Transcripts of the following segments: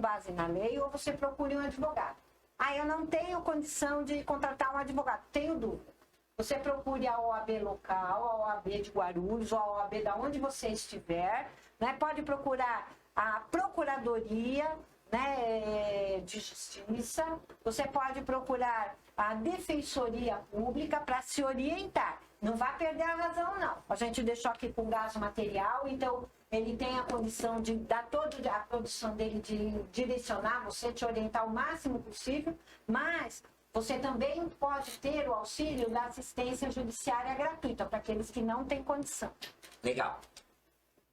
base na lei, ou você procure um advogado. Ah, eu não tenho condição de contratar um advogado, tenho dúvida. Você procure a OAB local, a OAB de Guarulhos, ou a OAB da onde você estiver, né? Pode procurar a Procuradoria, né, de Justiça, você pode procurar a Defensoria Pública para se orientar. Não vai perder a razão, não. A gente deixou aqui com gasto material, então ele tem a condição de dar toda a produção dele, de direcionar você, te orientar o máximo possível, mas você também pode ter o auxílio da assistência judiciária gratuita para aqueles que não têm condição. Legal.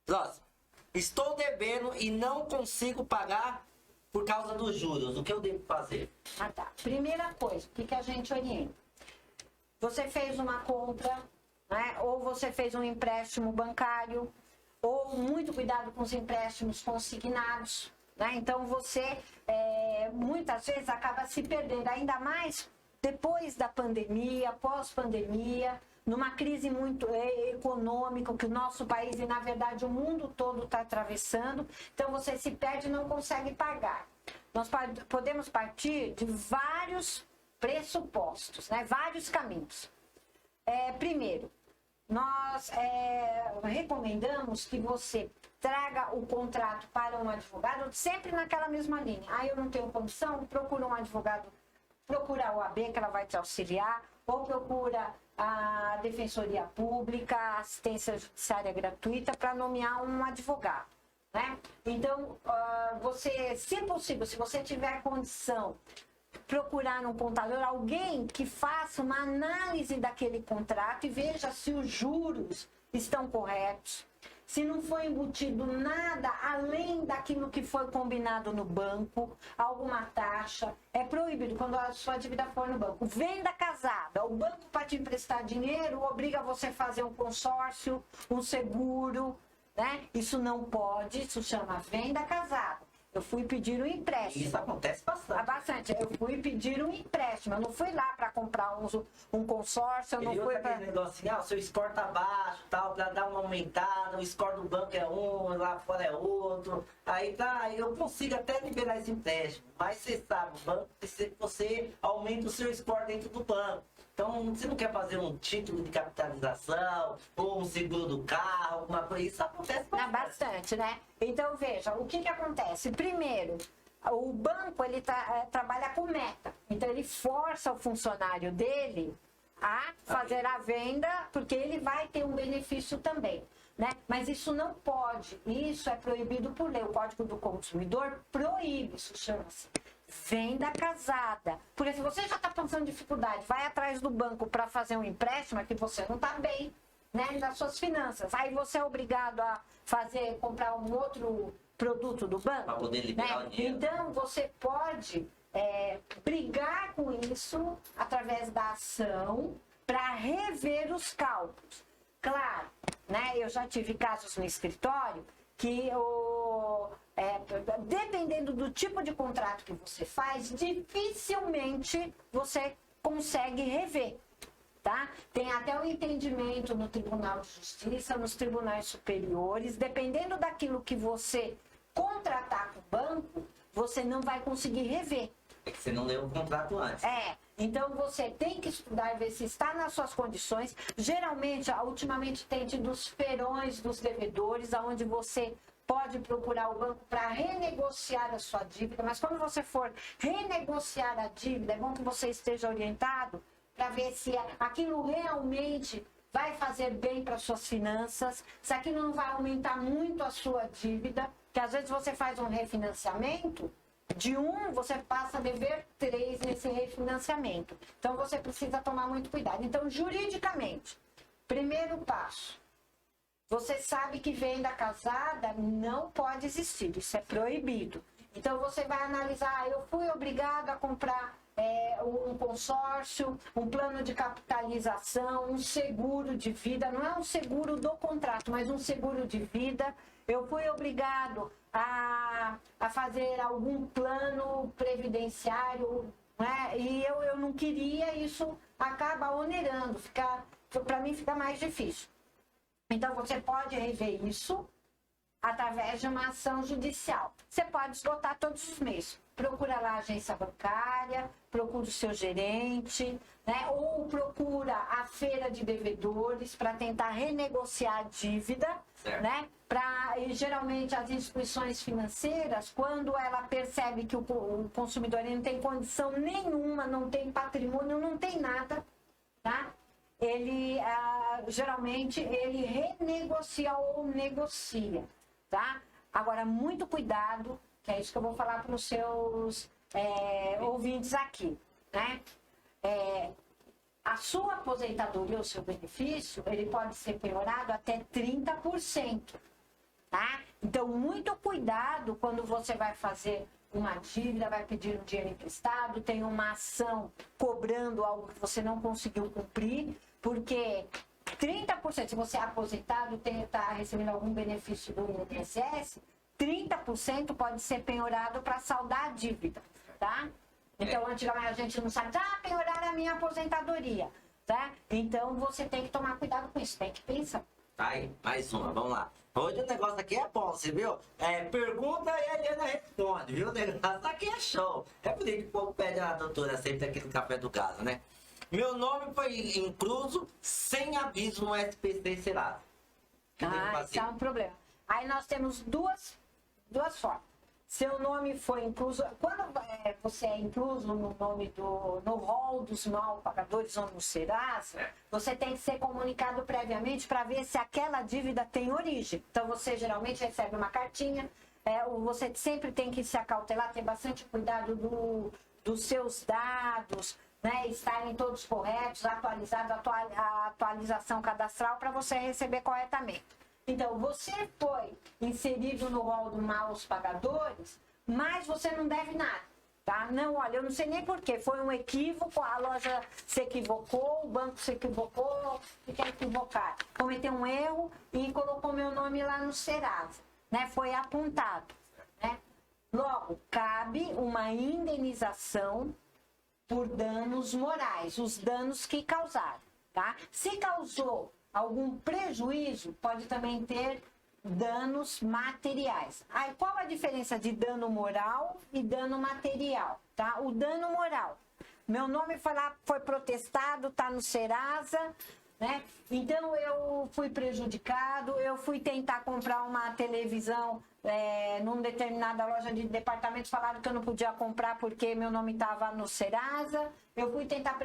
Próximo. Estou devendo e não consigo pagar por causa dos juros. O que eu devo fazer? Ah, tá. Primeira coisa, o que a gente orienta? Você fez uma compra, né? Ou você fez um empréstimo bancário, ou muito cuidado com os empréstimos consignados, né? Então você muitas vezes acaba se perdendo, ainda mais depois da pandemia, pós-pandemia, numa crise muito econômica que o nosso país e na verdade o mundo todo está atravessando. Então você se perde e não consegue pagar. Nós podemos partir de vários pressupostos, né? Vários caminhos. Primeiro, nós recomendamos que você traga o contrato para um advogado sempre naquela mesma linha. Ah, eu não tenho condição, procura um advogado, procura a OAB que ela vai te auxiliar, ou procura a Defensoria Pública, a assistência judiciária gratuita para nomear um advogado, né? Então, você, se possível, se você tiver condição, procurar um contador, alguém que faça uma análise daquele contrato e veja se os juros estão corretos, se não foi embutido nada além daquilo que foi combinado no banco, alguma taxa. É proibido quando a sua dívida for no banco. Venda casada, o banco para te emprestar dinheiro obriga você a fazer um consórcio, um seguro, né? Isso não pode, isso chama venda casada. Eu fui pedir um empréstimo. Isso acontece bastante. Bastante. Eu fui pedir um empréstimo. Eu não fui lá para comprar um consórcio. Eu não fui para aquele negócio assim, o seu score tá baixo, tal, para dar uma aumentada, o score do banco é um, lá fora é outro. Aí tá, eu consigo até liberar esse empréstimo. Mas você sabe, o banco precisa que você aumente o seu score dentro do banco. Então, você não quer fazer um título de capitalização, ou um seguro do carro, alguma coisa, isso acontece bastante. Bastante, né? Então, veja, o que acontece? Primeiro, o banco, ele trabalha com meta. Então, ele força o funcionário dele a fazer a venda, porque ele vai ter um benefício também, né? Mas isso não pode, isso é proibido por lei. O Código do Consumidor proíbe, isso chama-se venda casada. Porque se você já está passando dificuldade, vai atrás do banco para fazer um empréstimo, é que você não está bem, né, nas suas finanças. Aí você é obrigado a comprar um outro produto do banco. Para poder liberar o dinheiro. Então você pode brigar com isso através da ação para rever os cálculos. Claro, né, eu já tive casos no escritório que dependendo do tipo de contrato que você faz, dificilmente você consegue rever, tá? Tem até o entendimento no Tribunal de Justiça, nos tribunais superiores, dependendo daquilo que você contratar com o banco, você não vai conseguir rever. É que você não leu o contrato antes. Então você tem que estudar e ver se está nas suas condições. Geralmente, ultimamente tem tido os feirões dos devedores, onde você pode procurar o banco para renegociar a sua dívida, mas quando você for renegociar a dívida, é bom que você esteja orientado para ver se aquilo realmente vai fazer bem para suas finanças, se aquilo não vai aumentar muito a sua dívida, que às vezes você faz um refinanciamento, de 1 você passa a dever 3 nesse refinanciamento. Então você precisa tomar muito cuidado. Então, juridicamente, primeiro passo, você sabe que venda casada não pode existir, isso é proibido. Então você vai analisar, eu fui obrigado a comprar um consórcio, um plano de capitalização, um seguro de vida, não é um seguro do contrato, mas um seguro de vida. Eu fui obrigado a fazer algum plano previdenciário, né? E eu não queria, isso acaba onerando, para mim fica mais difícil. Então você pode rever isso, através de uma ação judicial. Você pode esgotar todos os meios. Procura lá a agência bancária, procura o seu gerente, né? Ou procura a feira de devedores para tentar renegociar a dívida, né? E geralmente as instituições financeiras, quando ela percebe que o consumidor ele não tem condição nenhuma, não tem patrimônio, não tem nada, tá? Ele geralmente ele renegocia ou negocia, tá? Agora, muito cuidado, que é isso que eu vou falar para os seus ouvintes aqui, né? A sua aposentadoria, o seu benefício, ele pode ser penhorado até 30%, tá? Então, muito cuidado quando você vai fazer uma dívida, vai pedir um dinheiro emprestado, tem uma ação cobrando algo que você não conseguiu cumprir, porque 30%, se você é aposentado, está recebendo algum benefício do INSS, 30% pode ser penhorado para saldar a dívida, tá? Então, antigamente a gente não sabe, penhorar a minha aposentadoria, tá? Então, você tem que tomar cuidado com isso, tem que pensar. Tá aí, mais uma, vamos lá. Hoje o negócio aqui é bom, você viu? Pergunta e a Eliana responde, viu? O negócio aqui é show. É por isso que o povo pede a doutora sempre aqui no Café do Gado, né? Meu nome foi incluso sem aviso no SPC Serasa. Isso é um problema. Aí nós temos duas formas. Seu nome foi incluso... Quando você é incluso no rol dos mal pagadores ou no Serasa, você tem que ser comunicado previamente para ver se aquela dívida tem origem. Então, você geralmente recebe uma cartinha, você sempre tem que se acautelar, ter bastante cuidado dos seus dados, né, estarem todos corretos, atualizados, a atualização cadastral para você receber corretamente. Então, você foi inserido no rol dos maus pagadores, mas você não deve nada, tá? Não, olha, eu não sei nem porquê, foi um equívoco, a loja se equivocou, o banco se equivocou, fica equivocado. Cometeu um erro e colocou meu nome lá no Serasa, né? Foi apontado, né? Logo, cabe uma indenização por danos morais, os danos que causaram, tá? Se causou algum prejuízo, pode também ter danos materiais. Aí, qual a diferença de dano moral e dano material, tá? O dano moral, meu nome foi protestado, tá no Serasa, né? Então, eu fui prejudicado, eu fui tentar comprar uma televisão numa determinada loja de departamentos, falaram que eu não podia comprar porque meu nome estava no Serasa. Eu fui tentar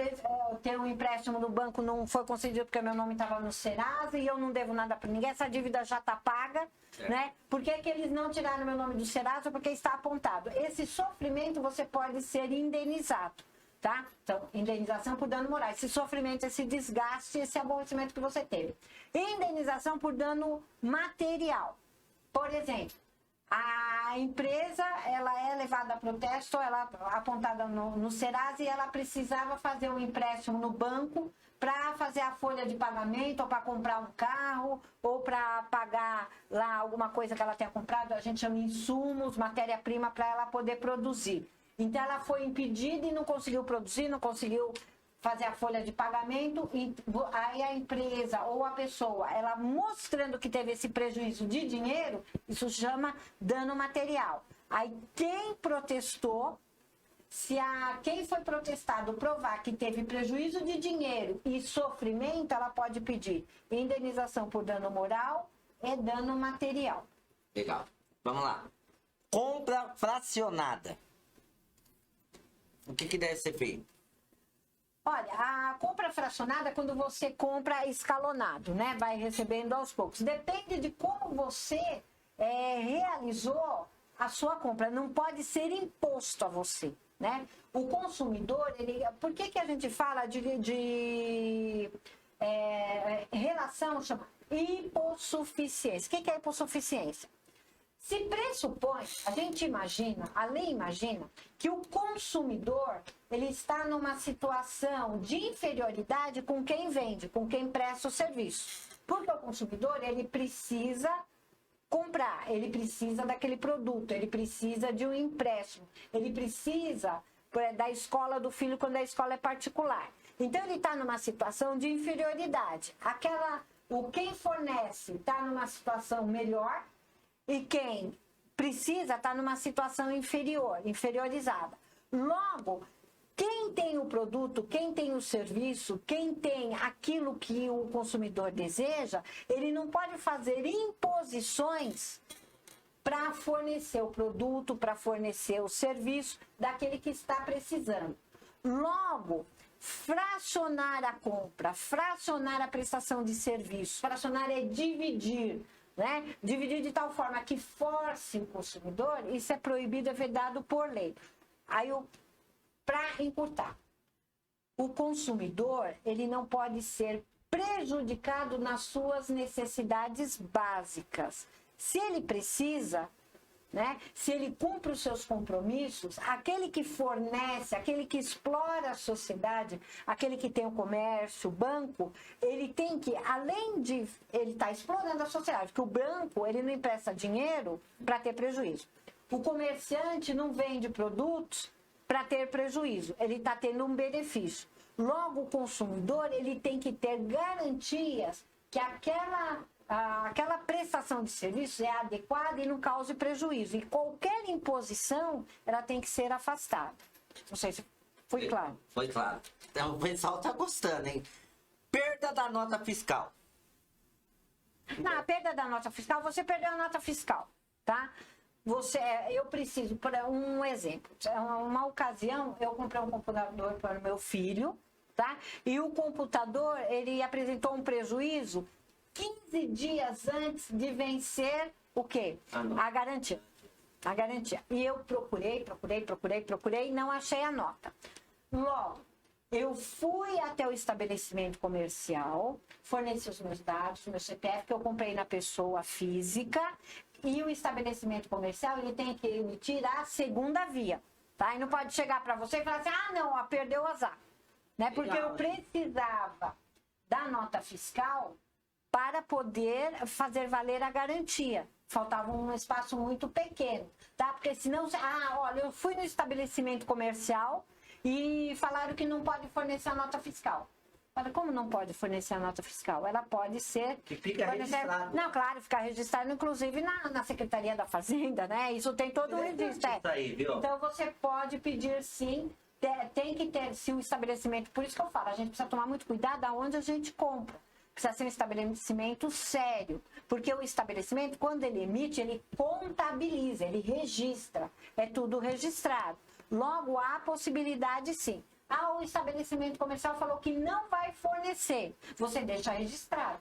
ter um empréstimo no banco, não foi concedido porque meu nome estava no Serasa e eu não devo nada para ninguém, essa dívida já está paga, né? Por que eles não tiraram meu nome do Serasa? Porque está apontado. Esse sofrimento você pode ser indenizado, tá? Então, indenização por dano moral. Esse sofrimento, esse desgaste, esse aborrecimento que você teve. Indenização por dano material. Por exemplo, a empresa, ela é levada a protesto, ela é apontada no Serasa e ela precisava fazer um empréstimo no banco para fazer a folha de pagamento, ou para comprar um carro, ou para pagar lá alguma coisa que ela tenha comprado, a gente chama insumos, matéria-prima, para ela poder produzir. Então, ela foi impedida e não conseguiu produzir, não conseguiu fazer a folha de pagamento, e aí a empresa ou a pessoa, ela mostrando que teve esse prejuízo de dinheiro, isso chama dano material. Aí quem protestou, quem foi protestado provar que teve prejuízo de dinheiro e sofrimento, ela pode pedir indenização por dano moral e dano material. Legal. Vamos lá. Compra fracionada. O que deve ser feito? Olha, a compra fracionada é quando você compra escalonado, né? Vai recebendo aos poucos. Depende de como você realizou a sua compra. Não pode ser imposto a você, né? O consumidor, por que a gente fala de relação, chama hipossuficiência? O que é hipossuficiência? Se pressupõe, a lei imagina que o consumidor, ele está numa situação de inferioridade com quem vende, com quem presta o serviço. Porque o consumidor, ele precisa comprar, ele precisa daquele produto, ele precisa de um empréstimo, ele precisa da escola do filho quando a escola é particular. Então, ele está numa situação de inferioridade. Quem fornece está numa situação melhor, E quem precisa está numa situação inferiorizada. Logo, quem tem o produto, quem tem o serviço, quem tem aquilo que o consumidor deseja, ele não pode fazer imposições para fornecer o produto, para fornecer o serviço daquele que está precisando. Logo, fracionar a compra, fracionar a prestação de serviço, fracionar é dividir, né? Dividir de tal forma que force o consumidor, isso é proibido, é vedado por lei. Aí, para encurtar, o consumidor, ele não pode ser prejudicado nas suas necessidades básicas. Se ele precisa, né, se ele cumpre os seus compromissos, aquele que fornece, aquele que explora a sociedade, aquele que tem o comércio, o banco, ele tem que, além de ele estar explorando a sociedade, porque o banco ele não empresta dinheiro para ter prejuízo. O comerciante não vende produtos para ter prejuízo, ele está tendo um benefício. Logo, o consumidor ele tem que ter garantias que aquela prestação de serviço é adequada e não cause prejuízo. E qualquer imposição, ela tem que ser afastada. Não sei se foi claro. Foi claro. Então o pessoal tá gostando, hein? Perda da nota fiscal. Na perda da nota fiscal, você perdeu a nota fiscal, tá? Eu preciso, por um exemplo, uma ocasião eu comprei um computador para o meu filho, tá? E o computador, ele apresentou um prejuízo 15 dias antes de vencer o quê? A garantia. A garantia. E eu procurei, não achei a nota. Logo, eu fui até o estabelecimento comercial, forneci os meus dados, meu CPF, que eu comprei na pessoa física, e o estabelecimento comercial, ele tem que emitir a segunda via, tá? E não pode chegar para você e falar assim, não, perdeu o azar, né? Porque eu precisava da nota fiscal para poder fazer valer a garantia. Faltava um espaço muito pequeno, tá? Porque senão, olha, eu fui no estabelecimento comercial e falaram que não pode fornecer a nota fiscal. Olha, como não pode fornecer a nota fiscal? Ela pode ser... Que fica registrado. Não, claro, fica registrado, inclusive, na Secretaria da Fazenda, né? Isso tem todo um registro. Aí, viu? Então, você pode pedir, sim, tem que ter, se o estabelecimento... Por isso que eu falo, a gente precisa tomar muito cuidado aonde a gente compra. Precisa ser um estabelecimento sério, porque o estabelecimento, quando ele emite, ele contabiliza, ele registra, é tudo registrado. Logo, há possibilidade, sim. O estabelecimento comercial falou que não vai fornecer, você deixa registrado.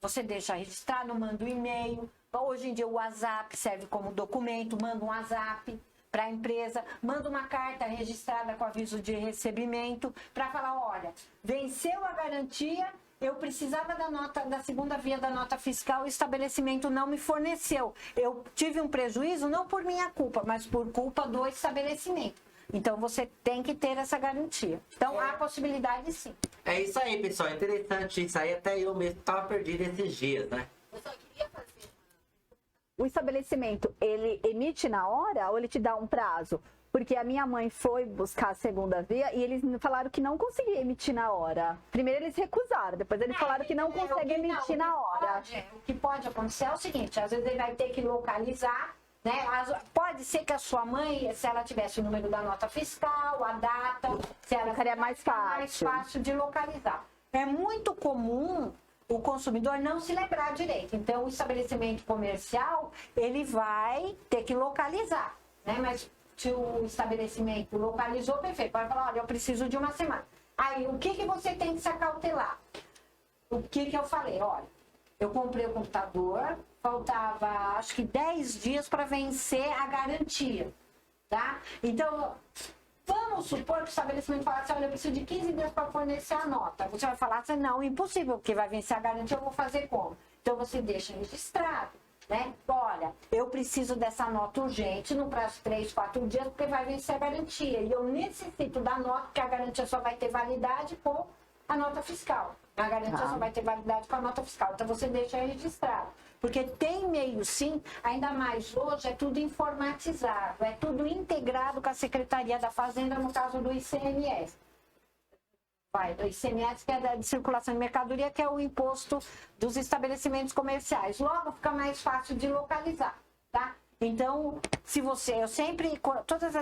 Você deixa registrado, manda um e-mail. Hoje em dia o WhatsApp serve como documento, manda um WhatsApp para a empresa, manda uma carta registrada com aviso de recebimento para falar, olha, venceu a garantia, eu precisava da segunda via da nota fiscal, o estabelecimento não me forneceu. Eu tive um prejuízo, não por minha culpa, mas por culpa do estabelecimento. Então, você tem que ter essa garantia. Então, há possibilidade, sim. É isso aí, pessoal. Interessante isso aí. Até eu mesmo estava perdido esses dias, né? Eu só queria fazer... O estabelecimento, ele emite na hora ou ele te dá um prazo? Porque a minha mãe foi buscar a segunda via e eles falaram que não conseguia emitir na hora. Primeiro eles recusaram, depois eles falaram que não conseguem emitir na hora. O que pode acontecer é o seguinte, às vezes ele vai ter que localizar, né? Pode ser que a sua mãe, se ela tivesse o número da nota fiscal, a data, se ela ficaria mais fácil de localizar. É muito comum o consumidor não se lembrar direito. Então, o estabelecimento comercial, ele vai ter que localizar, né? Mas se o estabelecimento localizou, perfeito. Pode falar, olha, eu preciso de uma semana. Aí, o que você tem que se acautelar? O que eu falei? Olha, eu comprei o computador, faltava, acho que 10 dias para vencer a garantia, tá? Então, vamos supor que o estabelecimento falasse, olha, eu preciso de 15 dias para fornecer a nota. Você vai falar assim, não, impossível, porque vai vencer a garantia, eu vou fazer como? Então, você deixa registrado, né? Olha, eu preciso dessa nota urgente, no prazo de 3, 4 dias, porque vai vencer a garantia. E eu necessito da nota, porque a garantia só vai ter validade com a nota fiscal. A garantia só vai ter validade com a nota fiscal. Então, você deixa registrado. Porque tem meio, sim, ainda mais hoje, é tudo informatizado, é tudo integrado com a Secretaria da Fazenda, no caso do ICMS. Do ICMS, que é de circulação de mercadoria, que é o imposto dos estabelecimentos comerciais. Logo, fica mais fácil de localizar. tá? Então, se você, eu sempre, todas as